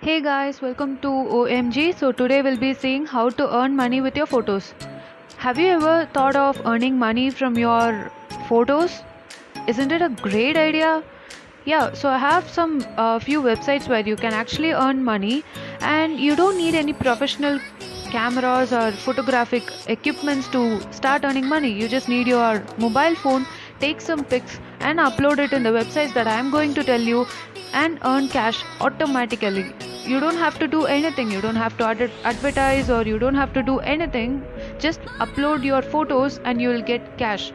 Hey guys, welcome to OMG. So today we'll be seeing how to earn money with your photos. Have you ever thought of earning money from your photos? Isn't it a great idea? Yeah, so I have some few websites where you can actually earn money and you don't need any professional cameras or photographic equipments to start earning money. You just need your mobile phone, take some pics and upload it in the websites that I am going to tell you and earn cash automatically. You don't have to do anything. You don't have to advertise or you don't have to do anything. Just upload your photos and you will get cash.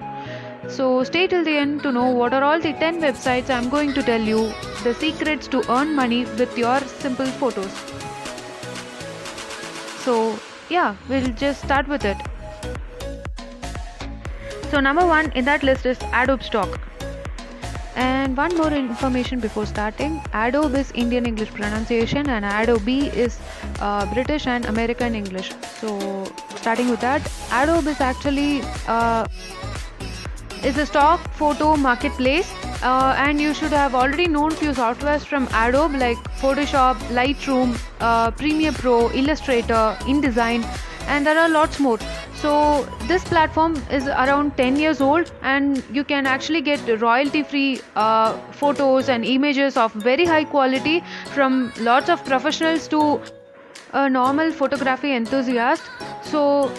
So stay till the end to know what are all the 10 websites I'm going to tell you, the secrets to earn money with your simple photos. So yeah, we'll just start with it. So number one in that list is Adobe Stock. And one more information before starting, Adobe is Indian English pronunciation and Adobe is British and American English. So starting with that, Adobe is actually is a stock photo marketplace, and you should have already known few softwares from Adobe like Photoshop, Lightroom, Premiere Pro, Illustrator, InDesign, and there are lots more. So this platform is around 10 years old and you can actually get royalty free photos and images of very high quality from lots of professionals to a normal photography enthusiast. So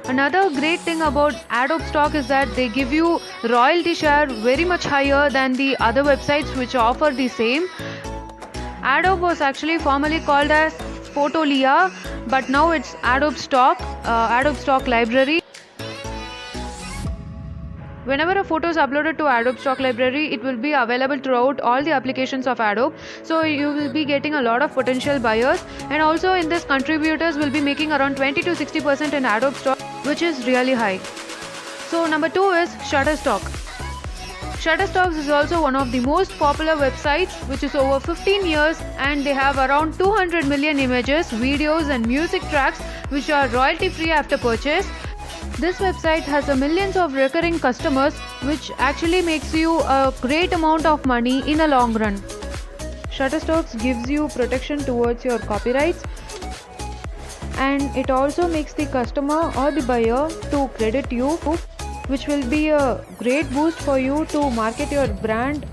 another great thing about Adobe Stock is that they give you royalty share very much higher than the other websites which offer the same. Adobe was actually formerly called as Photolia, but now it's Adobe Stock, Adobe Stock Library. Whenever a photo is uploaded to Adobe Stock Library, it will be available throughout all the applications of Adobe. So you will be getting a lot of potential buyers, and also in this contributors will be making around 20 to 60% in Adobe Stock, which is really high. So number 2 is Shutterstock. Shutterstock is also one of the most popular websites which is over 15 years and they have around 200 million images, videos and music tracks which are royalty free after purchase. This website has a millions of recurring customers which actually makes you a great amount of money in a long run. Shutterstock gives you protection towards your copyrights and it also makes the customer or the buyer to credit you, which will be a great boost for you to market your brand.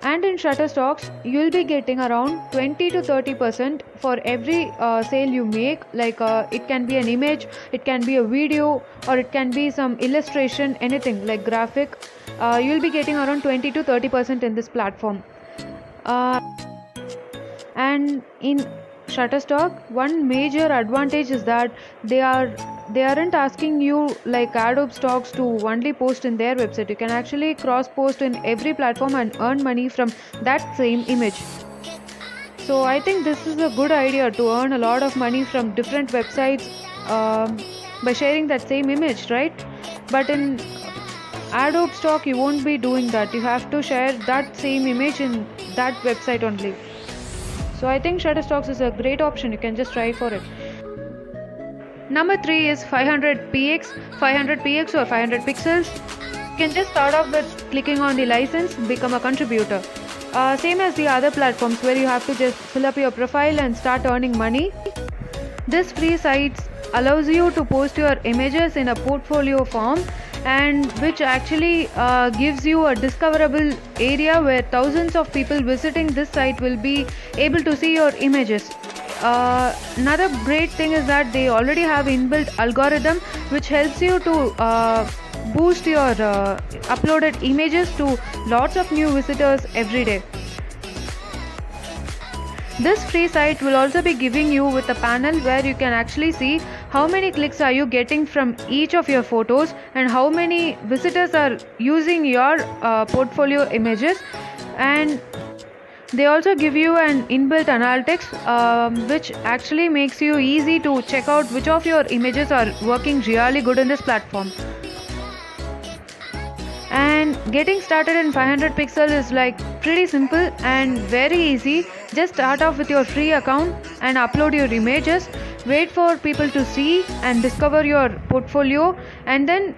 And in Shutterstock, you will be getting around 20 to 30% for every sale you make. Like it can be an image, it can be a video, or it can be some illustration, anything like graphic. You will be getting around 20 to 30% in this platform. And in Shutterstock, one major advantage is that they aren't asking you like Adobe Stocks to only post in their website. You can actually cross post in every platform and earn money from that same image. So I think this is a good idea to earn a lot of money from different websites by sharing that same image, right? But in Adobe Stock you won't be doing that. You have to share that same image in that website only. So I think Shutterstock is a great option. You can just try for it. Number 3 is 500px. 500px or 500 pixels. You can just start off with clicking on the license, become a contributor. Same as the other platforms where you have to just fill up your profile and start earning money. This free site allows you to post your images in a portfolio form and which actually gives you a discoverable area where thousands of people visiting this site will be able to see your images. Another great thing is that they already have inbuilt algorithm which helps you to boost your uploaded images to lots of new visitors every day. This free site will also be giving you with a panel where you can actually see how many clicks are you getting from each of your photos and how many visitors are using your portfolio images. And they also give you an inbuilt analytics which actually makes you easy to check out which of your images are working really good in this platform. And getting started in 500 pixel is like pretty simple and very easy. Just start off with your free account and upload your images, wait for people to see and discover your portfolio, and then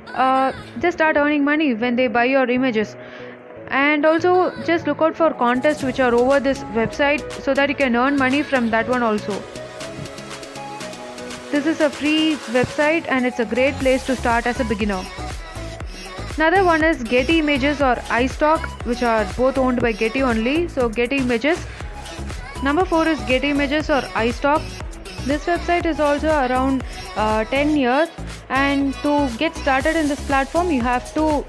just start earning money when they buy your images. And also just look out for contests which are over this website so that you can earn money from that one also. This is a free website and it's a great place to start as a beginner. Another one is Getty Images or iStock, which are both owned by Getty only. So Getty Images. Number 4 is Getty Images or iStock. This website is also around 10 years, and to get started in this platform you have to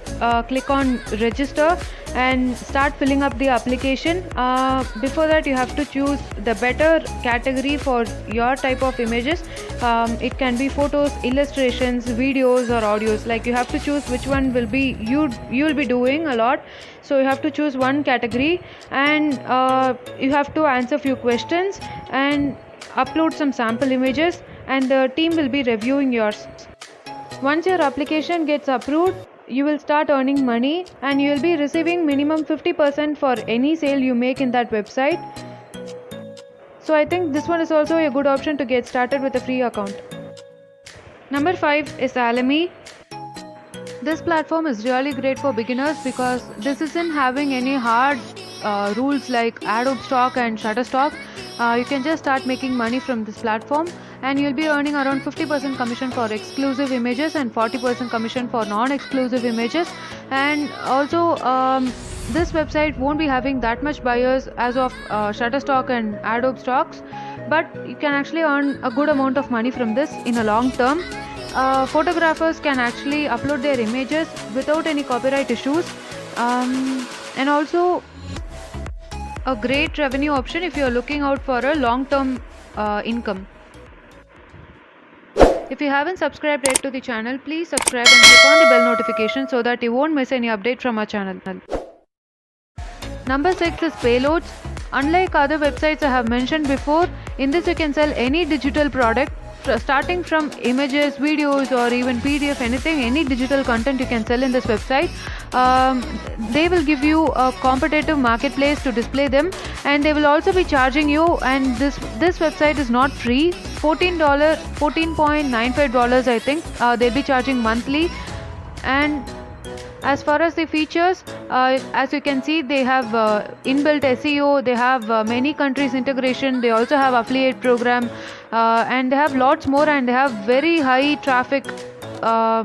click on register and start filling up the application. Before that you have to choose the better category for your type of images. It can be photos, illustrations, videos or audios. Like you have to choose which one will be you'll be doing a lot. So you have to choose one category, and you have to answer few questions and upload some sample images, and the team will be reviewing yours. Once your application gets approved, you will start earning money and you will be receiving minimum 50% for any sale you make in that website. So I think this one is also a good option to get started with a free account. Number 5 is Alamy. This platform is really great for beginners because this isn't having any hard rules like Adobe Stock and Shutterstock. You can just start making money from this platform, and you'll be earning around 50% commission for exclusive images and 40% commission for non-exclusive images. And also this website won't be having that much buyers as of Shutterstock and Adobe Stocks, but you can actually earn a good amount of money from this in a long term. Photographers can actually upload their images without any copyright issues, and also a great revenue option if you are looking out for a long-term income. If you haven't subscribed yet to the channel, please subscribe and click on the bell notification so that you won't miss any update from our channel. Number 6 is Payloads. Unlike other websites I have mentioned before, in this you can sell any digital product, starting from images, videos or even PDF, any digital content you can sell in this website. They will give you a competitive marketplace to display them, and they will also be charging you, and this website is not free. $14.95 I think they'll be charging monthly. And as far as the features, as you can see, they have inbuilt SEO, they have many countries integration, they also have affiliate program, and they have lots more, and they have very high traffic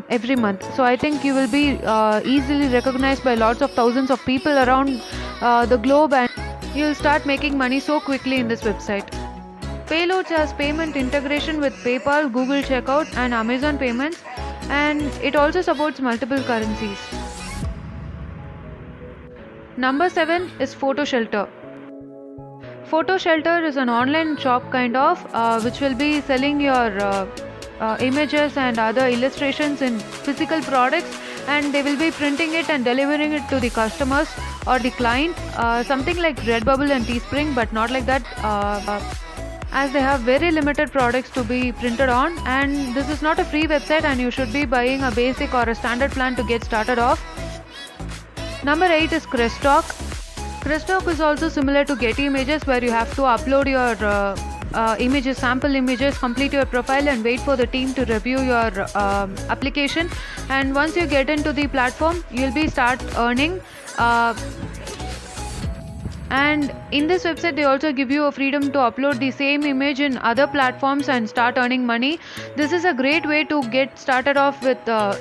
every month. So I think you will be easily recognized by lots of thousands of people around the globe, and you'll start making money so quickly in this website. Payloads has payment integration with PayPal, Google Checkout and Amazon Payments, and it also supports multiple currencies. Number 7 is PhotoShelter. PhotoShelter is an online shop kind of which will be selling your images and other illustrations in physical products, and they will be printing it and delivering it to the customers or the client, something like Redbubble and Teespring, but not like that, as they have very limited products to be printed on. And this is not a free website, and you should be buying a basic or a standard plan to get started off. Number 8 is Crestock. Crestock is also similar to Getty Images, where you have to upload your images, sample images, complete your profile and wait for the team to review your application. And once you get into the platform, you'll be start earning. And in this website they also give you a freedom to upload the same image in other platforms and start earning money. This is a great way to get started off with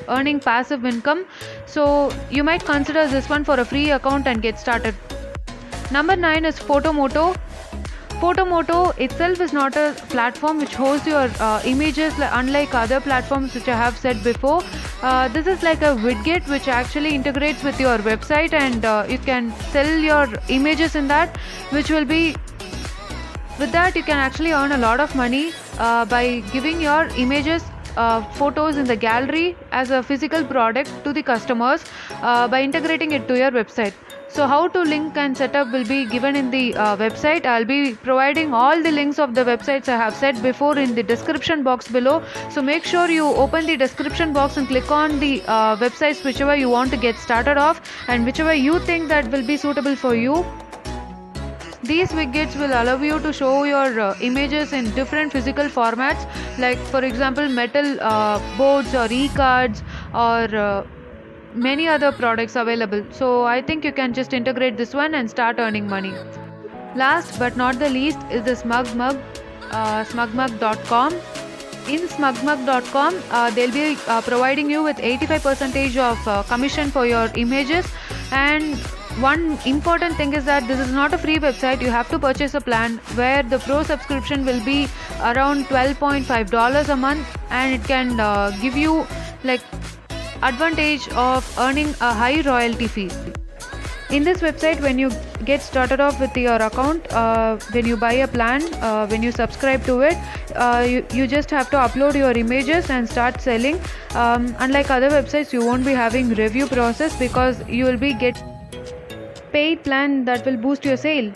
earning passive income, so you might consider this one for a free account and get started. Number 9 is Photomoto. Photomoto itself is not a platform which hosts your images, unlike other platforms which I have said before. This is like a widget which actually integrates with your website, and you can sell your images in that, which will be, with that you can actually earn a lot of money by giving your images, photos in the gallery as a physical product to the customers by integrating it to your website. So how to link and set up will be given in the website. I'll be providing all the links of the websites I have said before in the description box below. So make sure you open the description box and click on the websites whichever you want to get started off, and whichever you think that will be suitable for you. These widgets will allow you to show your images in different physical formats, like for example metal boards or e-cards or many other products available. So I think you can just integrate this one and start earning money. Last but not the least is the SmugMug, smugmug.com. In smugmug.com, they'll be providing you with 85% of commission for your images. And one important thing is that this is not a free website. You have to purchase a plan where the pro subscription will be around $12.5 a month, and it can give you like advantage of earning a high royalty fee. In this website, when you get started off with your account, when you buy a plan, when you subscribe to it, you just have to upload your images and start selling. Unlike other websites, you won't be having review process because you will be get paid plan that will boost your sale.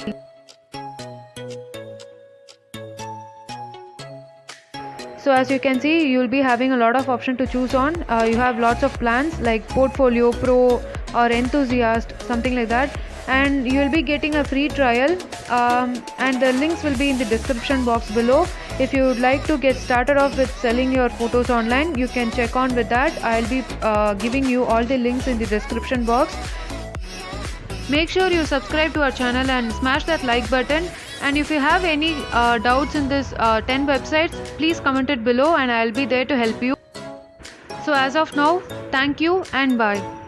So as you can see, you will be having a lot of option to choose on. You have lots of plans like Portfolio, Pro or Enthusiast, something like that. And you will be getting a free trial, and the links will be in the description box below. If you would like to get started off with selling your photos online, you can check on with that. I'll be giving you all the links in the description box. Make sure you subscribe to our channel and smash that like button. And if you have any doubts in this 10 websites, please comment it below and I'll be there to help you. So as of now, thank you and bye.